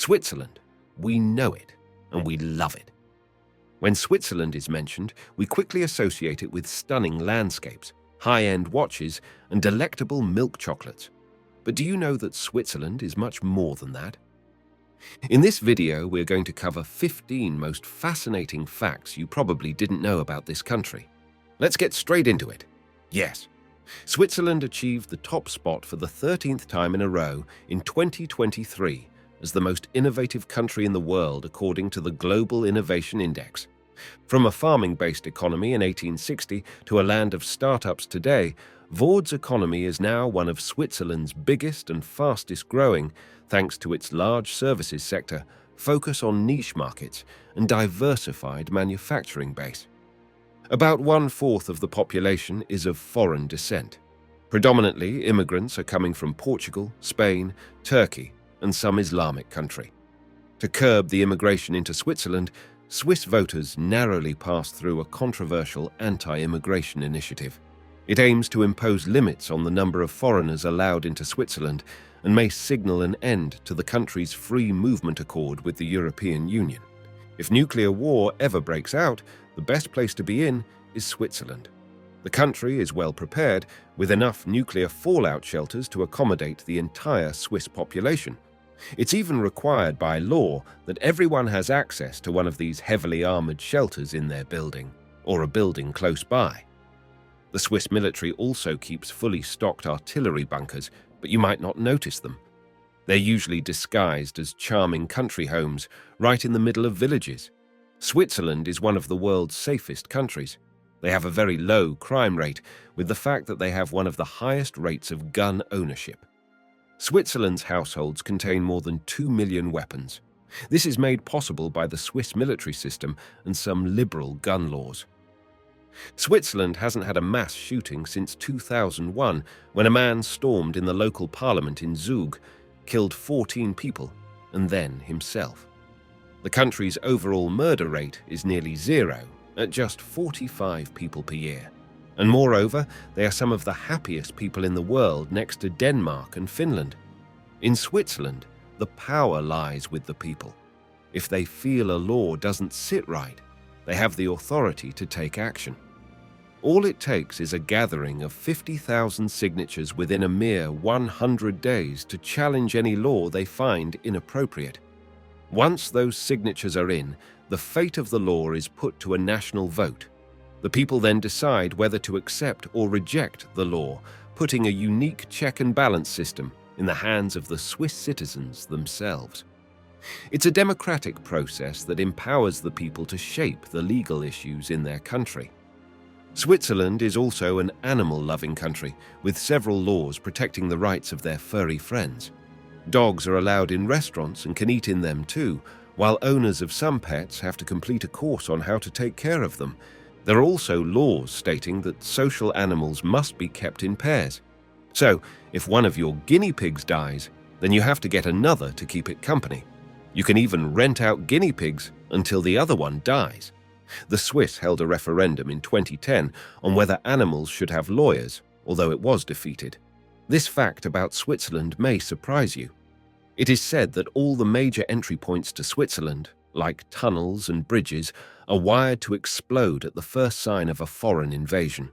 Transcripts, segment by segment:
Switzerland. We know it, and we love it. When Switzerland is mentioned, we quickly associate it with stunning landscapes, high-end watches, and delectable milk chocolates. But do you know that Switzerland is much more than that? In this video, we're going to cover 15 most fascinating facts you probably didn't know about this country. Let's get straight into it. Yes, Switzerland achieved the top spot for the 13th time in a row in 2023 as the most innovative country in the world according to the Global Innovation Index. From a farming-based economy in 1860 to a land of startups today, Vaud's economy is now one of Switzerland's biggest and fastest growing thanks to its large services sector, focus on niche markets, and diversified manufacturing base. About 1/4 of the population is of foreign descent. Predominantly, immigrants are coming from Portugal, Spain, Turkey, and some Islamic country. To curb the immigration into Switzerland, Swiss voters narrowly passed through a controversial anti-immigration initiative. It aims to impose limits on the number of foreigners allowed into Switzerland and may signal an end to the country's free movement accord with the European Union. If nuclear war ever breaks out, the best place to be in is Switzerland. The country is well prepared, with enough nuclear fallout shelters to accommodate the entire Swiss population. It's even required by law that everyone has access to one of these heavily armored shelters in their building, or a building close by. The Swiss military also keeps fully stocked artillery bunkers, but you might not notice them. They're usually disguised as charming country homes right in the middle of villages. Switzerland is one of the world's safest countries. They have a very low crime rate, with the fact that they have one of the highest rates of gun ownership. Switzerland's households contain more than 2 million weapons. This is made possible by the Swiss military system and some liberal gun laws. Switzerland hasn't had a mass shooting since 2001, when a man stormed in the local parliament in Zug, killed 14 people, and then himself. The country's overall murder rate is nearly zero, at just 45 people per year. And moreover, they are some of the happiest people in the world next to Denmark and Finland. In Switzerland, the power lies with the people. If they feel a law doesn't sit right, they have the authority to take action. All it takes is a gathering of 50,000 signatures within a mere 100 days to challenge any law they find inappropriate. Once those signatures are in, the fate of the law is put to a national vote. The people then decide whether to accept or reject the law, putting a unique check and balance system in the hands of the Swiss citizens themselves. It's a democratic process that empowers the people to shape the legal issues in their country. Switzerland is also an animal-loving country, with several laws protecting the rights of their furry friends. Dogs are allowed in restaurants and can eat in them too, while owners of some pets have to complete a course on how to take care of them. There are also laws stating that social animals must be kept in pairs. So, if one of your guinea pigs dies, then you have to get another to keep it company. You can even rent out guinea pigs until the other one dies. The Swiss held a referendum in 2010 on whether animals should have lawyers, although it was defeated. This fact about Switzerland may surprise you. It is said that all the major entry points to Switzerland, like tunnels and bridges, are wired to explode at the first sign of a foreign invasion.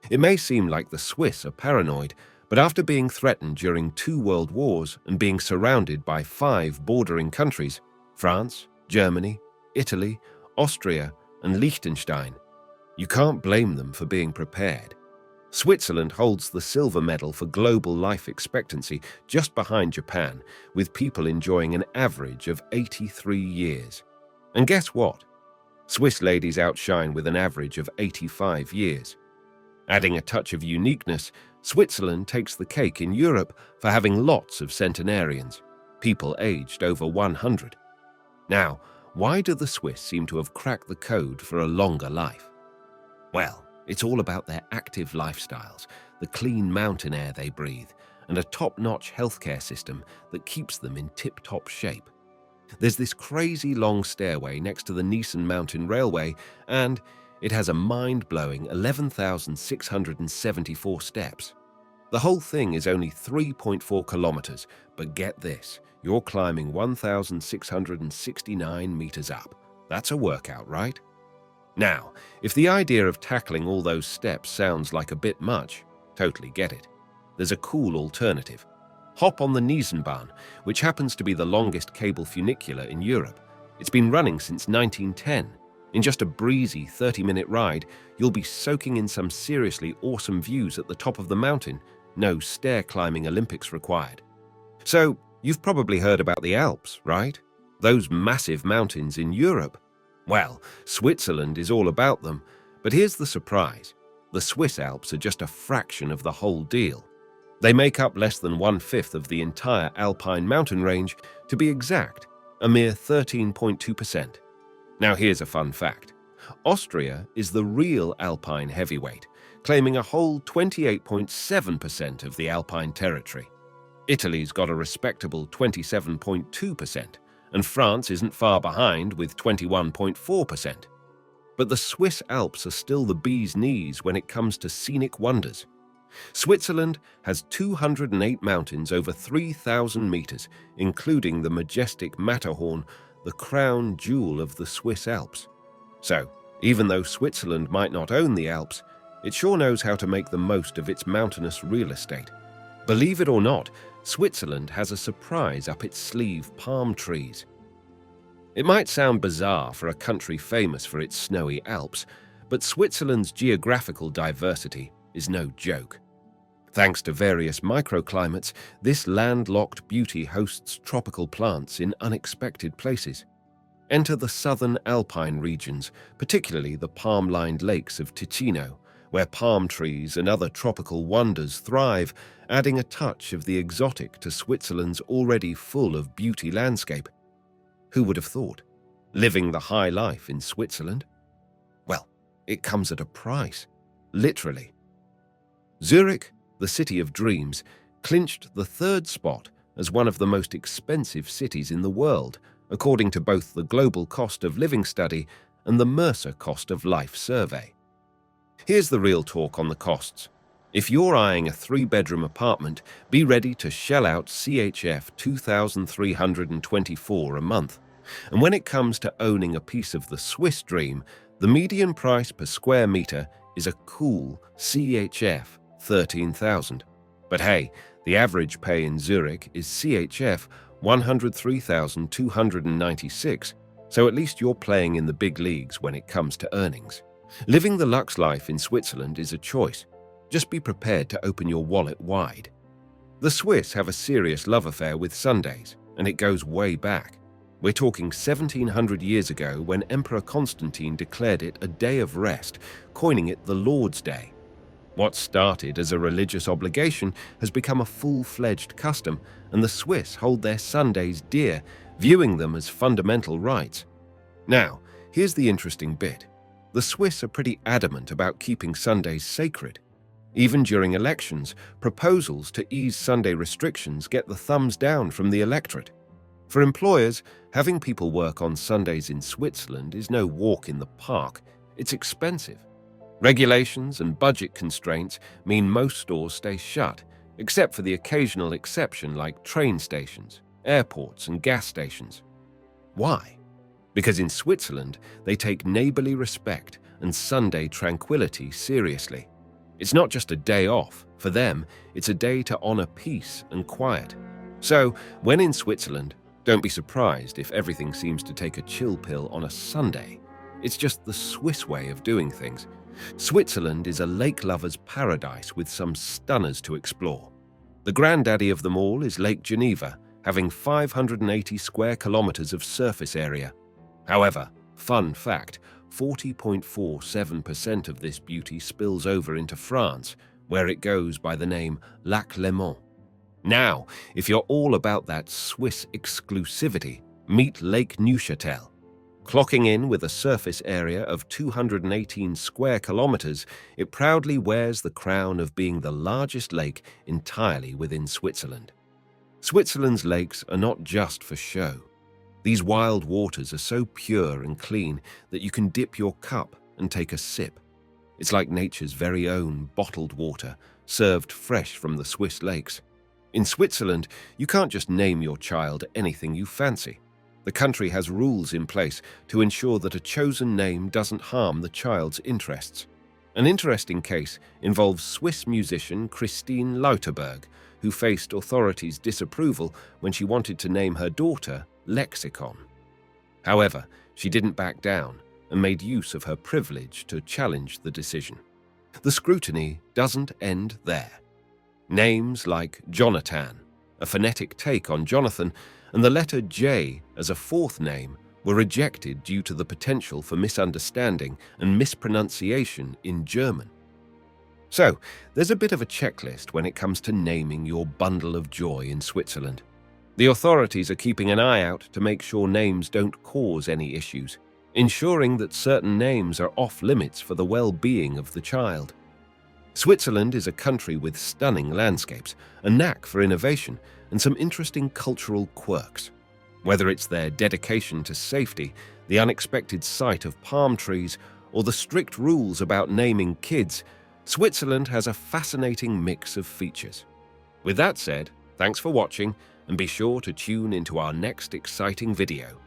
It may seem like the Swiss are paranoid, but after being threatened during 2 world wars and being surrounded by 5 bordering countries, France, Germany, Italy, Austria, and Liechtenstein, you can't blame them for being prepared. Switzerland holds the silver medal for global life expectancy just behind Japan, with people enjoying an average of 83 years. And guess what? Swiss ladies outshine with an average of 85 years. Adding a touch of uniqueness, Switzerland takes the cake in Europe for having lots of centenarians, people aged over 100. Now, why do the Swiss seem to have cracked the code for a longer life? Well, it's all about their active lifestyles, the clean mountain air they breathe, and a top-notch healthcare system that keeps them in tip-top shape. There's this crazy long stairway next to the Niesen mountain railway, and it has a mind-blowing 11,674 steps. The whole thing is only 3.4 kilometers, but get this, you're climbing 1,669 meters up. That's a workout, right? Now, if the idea of tackling all those steps sounds like a bit much, totally get it. There's a cool alternative. Hop on the Niesen, which happens to be the longest cable funicular in Europe. It's been running since 1910. In just a breezy 30-minute ride, you'll be soaking in some seriously awesome views at the top of the mountain. No stair climbing Olympics required. So, you've probably heard about the Alps, right? Those massive mountains in Europe. Well, Switzerland is all about them, but here's the surprise. The Swiss Alps are just a fraction of the whole deal. They make up less than 1/5 of the entire Alpine mountain range, to be exact, a mere 13.2%. Now here's a fun fact. Austria is the real Alpine heavyweight, claiming a whole 28.7% of the Alpine territory. Italy's got a respectable 27.2%, and France isn't far behind with 21.4%. But the Swiss Alps are still the bee's knees when it comes to scenic wonders. Switzerland has 208 mountains over 3,000 meters, including the majestic Matterhorn, the crown jewel of the Swiss Alps. So, even though Switzerland might not own the Alps, it sure knows how to make the most of its mountainous real estate. Believe it or not, Switzerland has a surprise up its sleeve: palm trees. It might sound bizarre for a country famous for its snowy Alps, but Switzerland's geographical diversity is no joke. Thanks to various microclimates, this landlocked beauty hosts tropical plants in unexpected places. Enter the southern alpine regions, particularly the palm-lined lakes of Ticino, where palm trees and other tropical wonders thrive, adding a touch of the exotic to Switzerland's already full of beauty landscape. Who would have thought? Living the high life in Switzerland? Well, it comes at a price, literally. Zurich, the city of dreams, clinched the third spot as one of the most expensive cities in the world, according to both the Global Cost of Living Study and the Mercer Cost of Life survey. Here's the real talk on the costs. If you're eyeing a 3-bedroom apartment, be ready to shell out CHF 2,324 a month. And when it comes to owning a piece of the Swiss dream, the median price per square meter is a cool CHF 13,000. But hey, the average pay in Zurich is CHF 103,296, so at least you're playing in the big leagues when it comes to earnings. Living the luxe life in Switzerland is a choice. Just be prepared to open your wallet wide. The Swiss have a serious love affair with Sundays, and it goes way back. We're talking 1700 years ago when Emperor Constantine declared it a day of rest, coining it the Lord's Day. What started as a religious obligation has become a full-fledged custom, and the Swiss hold their Sundays dear, viewing them as fundamental rights. Now, here's the interesting bit. The Swiss are pretty adamant about keeping Sundays sacred. Even during elections, proposals to ease Sunday restrictions get the thumbs down from the electorate. For employers, having people work on Sundays in Switzerland is no walk in the park. It's expensive. Regulations and budget constraints mean most stores stay shut, except for the occasional exception like train stations, airports, and gas stations. Why? Because in Switzerland, they take neighborly respect and Sunday tranquility seriously. It's not just a day off. For them, it's a day to honor peace and quiet. So, when in Switzerland, don't be surprised if everything seems to take a chill pill on a Sunday. It's just the Swiss way of doing things. Switzerland is a lake lover's paradise with some stunners to explore. The granddaddy of them all is Lake Geneva, having 580 square kilometers of surface area. However, fun fact, 40.47% of this beauty spills over into France, where it goes by the name Lac Léman. Now, if you're all about that Swiss exclusivity, meet Lake Neuchâtel. Clocking in with a surface area of 218 square kilometers, it proudly wears the crown of being the largest lake entirely within Switzerland. Switzerland's lakes are not just for show. These wild waters are so pure and clean that you can dip your cup and take a sip. It's like nature's very own bottled water, served fresh from the Swiss lakes. In Switzerland, you can't just name your child anything you fancy. The country has rules in place to ensure that a chosen name doesn't harm the child's interests. An interesting case involves Swiss musician Christine Lauterberg, who faced authorities' disapproval when she wanted to name her daughter Lexicon. However, she didn't back down and made use of her privilege to challenge the decision. The scrutiny doesn't end there. Names like Jonathan, a phonetic take on Jonathan, and the letter J as a fourth name were rejected due to the potential for misunderstanding and mispronunciation in German. So, there's a bit of a checklist when it comes to naming your bundle of joy in Switzerland. The authorities are keeping an eye out to make sure names don't cause any issues, ensuring that certain names are off-limits for the well-being of the child. Switzerland is a country with stunning landscapes, a knack for innovation, and some interesting cultural quirks. Whether it's their dedication to safety, the unexpected sight of palm trees, or the strict rules about naming kids, Switzerland has a fascinating mix of features. With that said, thanks for watching, and be sure to tune into our next exciting video.